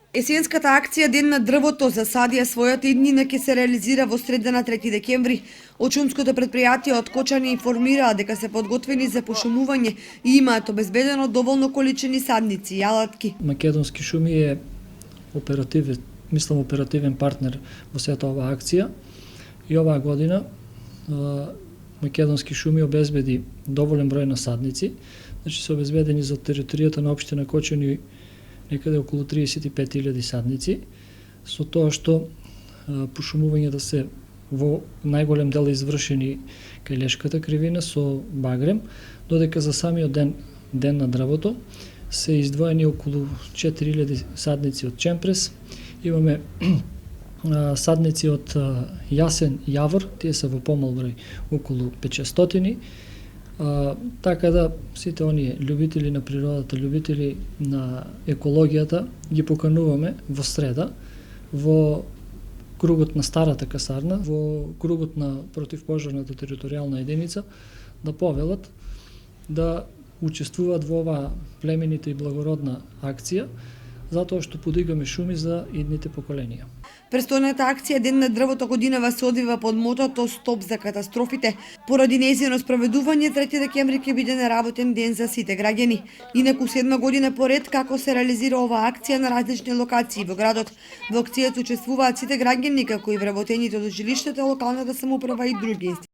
Есенската акција Ден на дрвото за садија својата иднина ќе се реализира во среда на 3 декември. Од шумското предпријатие од Кочани информираа дека се подготвени за пошумување и имаат обезбедено доволно количини садници и алатки. Македонски шуми е оперативен партнер во сета оваа акција и оваа година Македонски шуми обезбеди доволен број на садници, значи се обезбедени за територијата на општина Кочани некаде околу 35.000 садници, со тоа што пошумувањата се во најголем дел извршени кај Лешката кривина со багрем, додека за самиот ден на дрвото се издвоени околу 4.000 садници од чемпрес. Имаме садници од јасен и јавор, тие се во помал број, околу 500. Така да сите оние љубители на природата, љубители на екологијата ги покануваме во среда во кругот на старата касарна, во кругот на противпожарната територијална единица да повелат да учествуваат во оваа племенита и благородна акција, затоа што подигаме шуми за идните поколенија. Престојната акција Ден на дрвото годинава се одвива под мотото Стоп за катастрофите. Поради нејзино спроведување 3 декември ќе биде неработен ден за сите граѓани. Инаку 7 година поред како се реализира оваа акција на различни локации во градот. Во акцијата учествуваат сите граѓани како и вработените од жилиштата, локалната самоуправа и други институции.